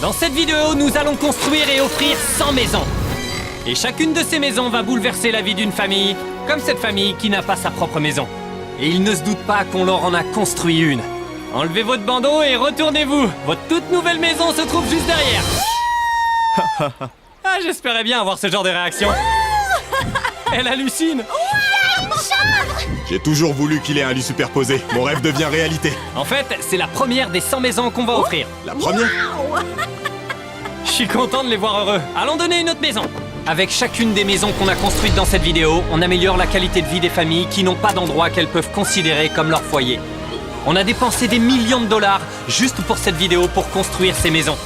Dans cette vidéo, nous allons construire et offrir 100 maisons. Et chacune de ces maisons va bouleverser la vie d'une famille, comme cette famille qui n'a pas sa propre maison. Et ils ne se doutent pas qu'on leur en a construit une. Enlevez votre bandeau et retournez-vous. Votre toute nouvelle maison se trouve juste derrière. Ah, j'espérais bien avoir ce genre de réaction. Elle hallucine. J'ai toujours voulu qu'il ait un lit superposé. Mon rêve devient réalité. En fait, c'est la première des 100 maisons qu'on va offrir. La première? Je suis content de les voir heureux. Allons donner une autre maison. Avec chacune des maisons qu'on a construites dans cette vidéo, on améliore la qualité de vie des familles qui n'ont pas d'endroit qu'elles peuvent considérer comme leur foyer. On a dépensé des millions de dollars juste pour cette vidéo pour construire ces maisons.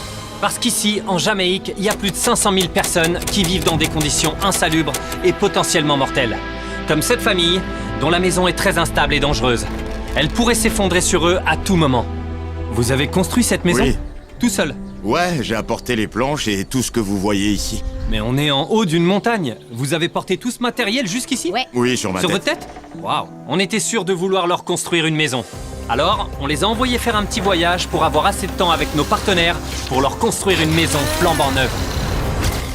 Parce qu'ici, en Jamaïque, il y a plus de 500 000 personnes qui vivent dans des conditions insalubres et potentiellement mortelles. Comme cette famille, dont la maison est très instable et dangereuse. Elle pourrait s'effondrer sur eux à tout moment. Vous avez construit cette maison? Oui. Tout seul? Ouais, j'ai apporté les planches et tout ce que vous voyez ici. Mais on est en haut d'une montagne. Vous avez porté tout ce matériel jusqu'ici? Ouais. Oui, sur ma Sur tête. votre tête? Waouh! On était sûr de vouloir leur construire une maison. Alors, on les a envoyés faire un petit voyage pour avoir assez de temps avec nos partenaires pour leur construire une maison flambant neuve.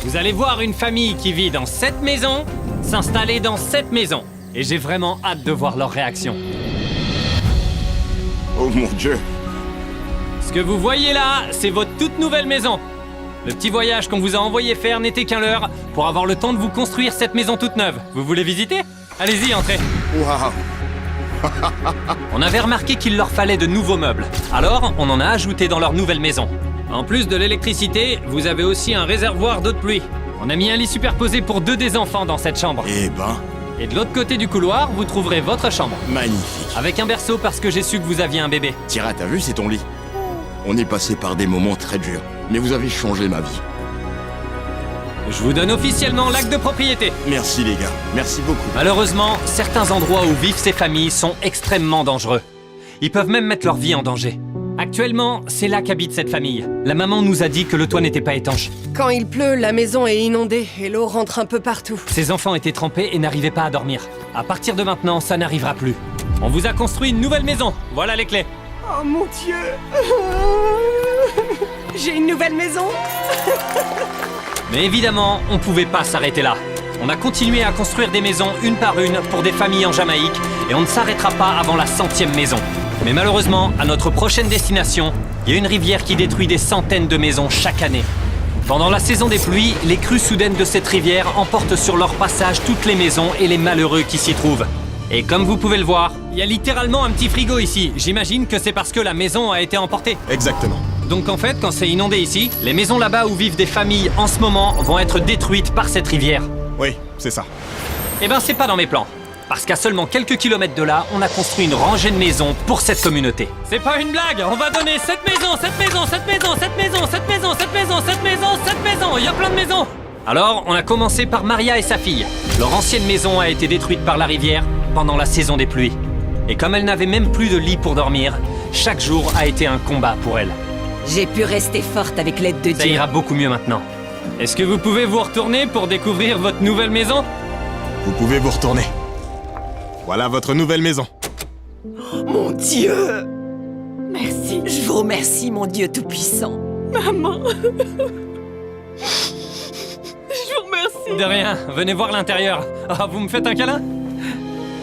Vous allez voir une famille qui vit dans cette maison s'installer dans cette maison. Et j'ai vraiment hâte de voir leur réaction. Oh mon Dieu. Ce que vous voyez là, c'est votre toute nouvelle maison. Le petit voyage qu'on vous a envoyé faire n'était qu'un leurre pour avoir le temps de vous construire cette maison toute neuve. Vous voulez visiter? Allez-y, entrez. Waouh. On avait remarqué qu'il leur fallait de nouveaux meubles. Alors, on en a ajouté dans leur nouvelle maison. En plus de l'électricité, vous avez aussi un réservoir d'eau de pluie. On a mis un lit superposé pour 2 des enfants dans cette chambre. Eh ben, Et de l'autre côté du couloir, vous trouverez votre chambre. magnifique. Avec un berceau parce que j'ai su que vous aviez un bébé. Tira, t'as vu, c'est ton lit. On est passé par des moments très durs, mais vous avez changé ma vie. Je vous donne officiellement l'acte de propriété. Merci les gars, merci beaucoup. Malheureusement, certains endroits où vivent ces familles sont extrêmement dangereux. Ils peuvent même mettre leur vie en danger. Actuellement, c'est là qu'habite cette famille. La maman nous a dit que le toit n'était pas étanche. Quand il pleut, la maison est inondée et l'eau rentre un peu partout. Ses enfants étaient trempés et n'arrivaient pas à dormir. À partir de maintenant, ça n'arrivera plus. On vous a construit une nouvelle maison. Voilà les clés. Oh mon Dieu. J'ai une nouvelle maison. Mais évidemment, on pouvait pas s'arrêter là. On a continué à construire des maisons une par une pour des familles en Jamaïque et on ne s'arrêtera pas avant la 100e maison. Mais malheureusement, à notre prochaine destination, il y a une rivière qui détruit des centaines de maisons chaque année. Pendant la saison des pluies, les crues soudaines de cette rivière emportent sur leur passage toutes les maisons et les malheureux qui s'y trouvent. Et comme vous pouvez le voir, il y a littéralement un petit frigo ici. J'imagine que c'est parce que la maison a été emportée. Exactement. Donc en fait, quand c'est inondé ici, les maisons là-bas où vivent des familles en ce moment vont être détruites par cette rivière. Oui, c'est ça. Eh ben c'est pas dans mes plans. Parce qu'à seulement quelques kilomètres de là, on a construit une rangée de maisons pour cette communauté. C'est pas une blague, on va donner cette maison, cette maison, cette maison, cette maison, cette maison, cette maison, cette maison, cette maison, il y a plein de maisons. Alors, on a commencé par Maria et sa fille. Leur ancienne maison a été détruite par la rivière pendant la saison des pluies. Et comme elle n'avait même plus de lit pour dormir, chaque jour a été un combat pour elle. J'ai pu rester forte avec l'aide de Ça Dieu. ira beaucoup mieux maintenant. Est-ce que vous pouvez vous retourner pour découvrir votre nouvelle maison? Vous pouvez vous retourner. Voilà votre nouvelle maison. Mon Dieu. Merci. Je vous remercie, mon Dieu Tout-Puissant. Maman. Je vous remercie. De rien, venez voir l'intérieur. Ah, vous me faites un câlin?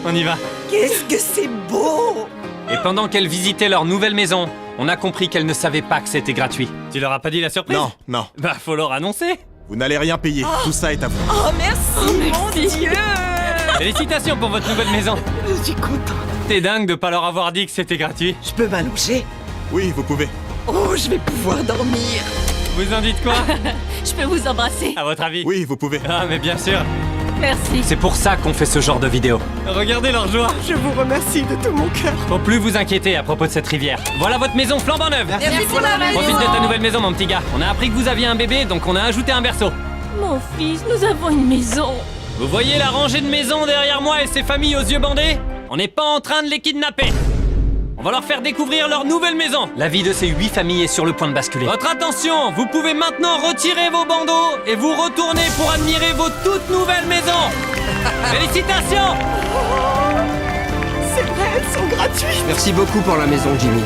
On y va. Qu'est-ce que c'est beau! Et pendant qu'elles visitaient leur nouvelle maison, on a compris qu'elles ne savaient pas que c'était gratuit. Tu leur as pas dit la surprise? Non, non. Bah, faut leur annoncer. Vous n'allez rien payer. Tout ça est à vous. Oh, merci, mon Dieu! Félicitations pour votre nouvelle maison. Je suis contente. T'es dingue de pas leur avoir dit que c'était gratuit. Je peux m'allonger? Oui, vous pouvez. Oh, je vais pouvoir dormir. Vous en dites quoi? Je peux vous embrasser. À votre avis? Oui, vous pouvez. Ah, mais bien sûr. Merci. C'est pour ça qu'on fait ce genre de vidéo. Regardez leur joie. Je vous remercie de tout mon cœur. Faut plus vous inquiéter à propos de cette rivière. Voilà votre maison flambant neuve. Merci pour la maison. Profite de ta nouvelle maison, mon petit gars. On a appris que vous aviez un bébé, donc on a ajouté un berceau. Mon fils, nous avons une maison. Vous voyez la rangée de maisons derrière moi et ces familles aux yeux bandés? On n'est pas en train de les kidnapper. On va leur faire découvrir leur nouvelle maison. La vie de ces 8 familles est sur le point de basculer. Votre attention, vous pouvez maintenant retirer vos bandeaux et vous retourner pour admirer vos toutes nouvelles maisons. Félicitations! C'est vrai, elles sont gratuites. Merci beaucoup pour la maison, Jimmy.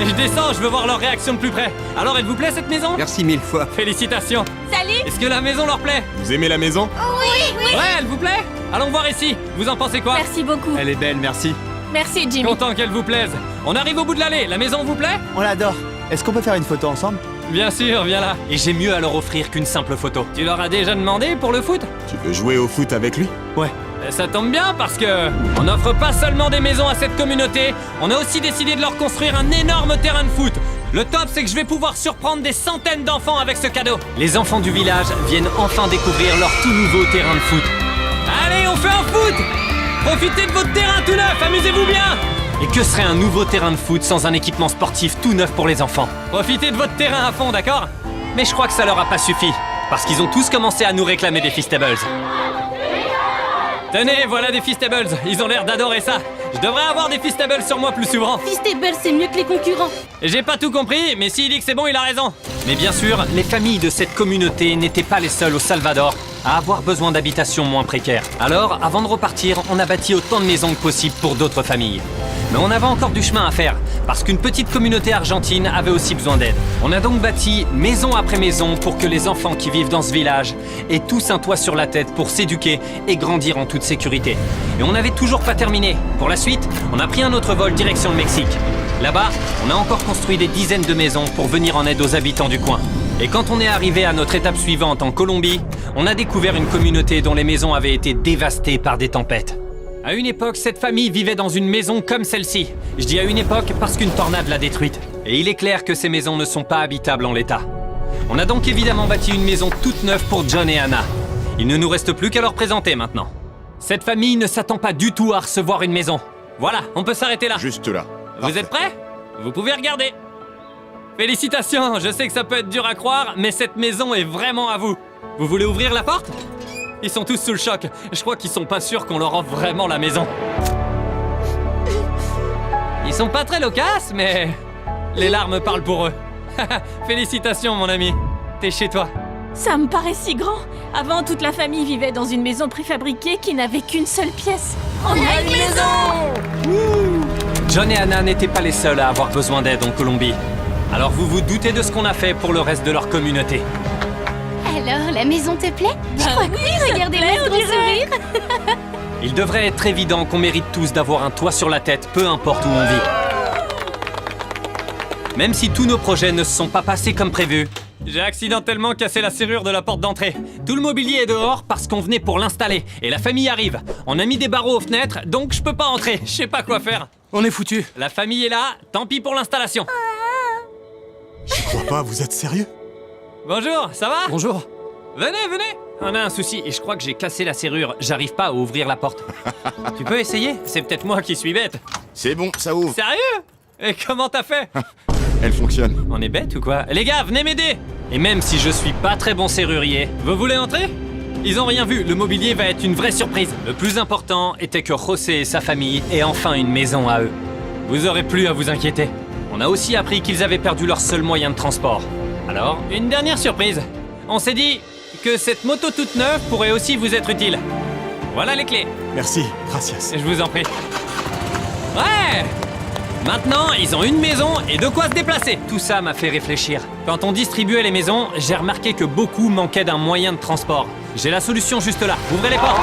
Et je descends, je veux voir leur réaction de plus près. Alors, elle vous plaît cette maison? Merci 1000 fois. Félicitations. Salut. Est-ce que la maison leur plaît? Vous aimez la maison? Ouais, elle vous plaît? Allons voir ici. Vous en pensez quoi? Merci beaucoup. Elle est belle, merci. Merci, Jimmy. Content qu'elle vous plaise. On arrive au bout de l'allée. La maison vous plaît? On l'adore. Est-ce qu'on peut faire une photo ensemble? Bien sûr, viens là. Et j'ai mieux à leur offrir qu'une simple photo. Tu leur as déjà demandé pour le foot? Tu veux jouer au foot avec lui? Ouais. Ça tombe bien parce que on n'offre pas seulement des maisons à cette communauté, on a aussi décidé de leur construire un énorme terrain de foot. Le top, c'est que je vais pouvoir surprendre des centaines d'enfants avec ce cadeau. Les enfants du village viennent enfin découvrir leur tout nouveau terrain de foot. Allez, on fait un foot! Profitez de votre terrain tout neuf, amusez-vous bien! Et que serait un nouveau terrain de foot sans un équipement sportif tout neuf pour les enfants? Profitez de votre terrain à fond, d'accord? Mais je crois que ça leur a pas suffi, parce qu'ils ont tous commencé à nous réclamer des Feastables. Tenez, voilà des Feastables, ils ont l'air d'adorer ça. Je devrais avoir des Feastables sur moi plus souvent. Feastables, c'est mieux que les concurrents. J'ai pas tout compris, mais s'il dit que c'est bon, il a raison. Mais bien sûr, les familles de cette communauté n'étaient pas les seules au Salvador à avoir besoin d'habitations moins précaires. Alors, avant de repartir, on a bâti autant de maisons que possible pour d'autres familles. Mais on avait encore du chemin à faire, parce qu'une petite communauté argentine avait aussi besoin d'aide. On a donc bâti maison après maison pour que les enfants qui vivent dans ce village aient tous un toit sur la tête pour s'éduquer et grandir en toute sécurité. Et on n'avait toujours pas terminé. Pour la suite, on a pris un autre vol direction le Mexique. Là-bas, on a encore construit des dizaines de maisons pour venir en aide aux habitants du coin. Et quand on est arrivé à notre étape suivante en Colombie, on a découvert une communauté dont les maisons avaient été dévastées par des tempêtes. À une époque, cette famille vivait dans une maison comme celle-ci. Je dis à une époque parce qu'une tornade l'a détruite. Et il est clair que ces maisons ne sont pas habitables en l'état. On a donc évidemment bâti une maison toute neuve pour John et Anna. Il ne nous reste plus qu'à leur présenter maintenant. Cette famille ne s'attend pas du tout à recevoir une maison. Voilà, on peut s'arrêter là. Juste là. Vous êtes prêts? Vous pouvez regarder. Félicitations, je sais que ça peut être dur à croire, mais cette maison est vraiment à vous. Vous voulez ouvrir la porte? Ils sont tous sous le choc. Je crois qu'ils sont pas sûrs qu'on leur offre vraiment la maison. Ils sont pas très loquaces, mais les larmes parlent pour eux. Félicitations, mon ami. T'es chez toi. Ça me paraît si grand. Avant, toute la famille vivait dans une maison préfabriquée qui n'avait qu'une seule pièce. On a une maison! John et Anna n'étaient pas les seuls à avoir besoin d'aide en Colombie. Alors vous vous doutez de ce qu'on a fait pour le reste de leur communauté. Alors, la maison te plaît? Je Bah crois oui, que oui, ça te regardez-moi plaît, ce on gros dirait. sourire. Il devrait être évident qu'on mérite tous d'avoir un toit sur la tête, peu importe où on vit. Même si tous nos projets ne se sont pas passés comme prévu, j'ai accidentellement cassé la serrure de la porte d'entrée. Tout le mobilier est dehors parce qu'on venait pour l'installer. Et la famille arrive. On a mis des barreaux aux fenêtres, donc je peux pas entrer. Je sais pas quoi faire. On est foutus. La famille est là, tant pis pour l'installation. Je crois pas, vous êtes sérieux? Bonjour, ça va? Bonjour. Venez, venez. On a un souci et je crois que j'ai cassé la serrure. J'arrive pas à ouvrir la porte. Tu peux essayer? C'est peut-être moi qui suis bête. C'est bon, ça ouvre. Sérieux? Et comment t'as fait? Elle fonctionne. On est bête ou quoi? Les gars, venez m'aider! Et même si je suis pas très bon serrurier, vous voulez entrer? Ils ont rien vu, le mobilier va être une vraie surprise. Le plus important était que José et sa famille aient enfin une maison à eux. Vous aurez plus à vous inquiéter. On a aussi appris qu'ils avaient perdu leur seul moyen de transport. Alors, une dernière surprise. On s'est dit que cette moto toute neuve pourrait aussi vous être utile. Voilà les clés. Merci, gracias. Je vous en prie. Ouais! Maintenant, ils ont une maison et de quoi se déplacer. Tout ça m'a fait réfléchir. Quand on distribuait les maisons, j'ai remarqué que beaucoup manquaient d'un moyen de transport. J'ai la solution juste là. Ouvrez les portes.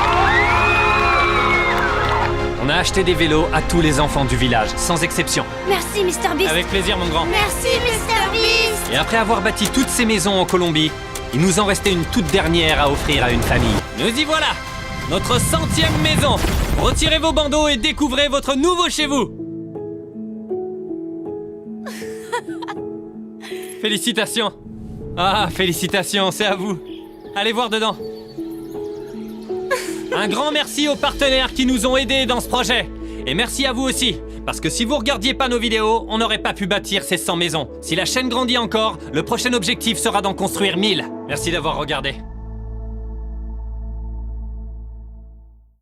On a acheté des vélos à tous les enfants du village, sans exception. Merci, Mr. Beast. Avec plaisir, mon grand. Merci, Mr. Beast. Et après avoir bâti toutes ces maisons en Colombie, il nous en restait une toute dernière à offrir à une famille. Nous y voilà! Notre 100e maison! Retirez vos bandeaux et découvrez votre nouveau chez vous! Félicitations! Ah, félicitations, c'est à vous! Allez voir dedans! Un grand merci aux partenaires qui nous ont aidés dans ce projet! Et merci à vous aussi! Parce que si vous regardiez pas nos vidéos, on n'aurait pas pu bâtir ces 100 maisons. Si la chaîne grandit encore, le prochain objectif sera d'en construire 1000. Merci d'avoir regardé.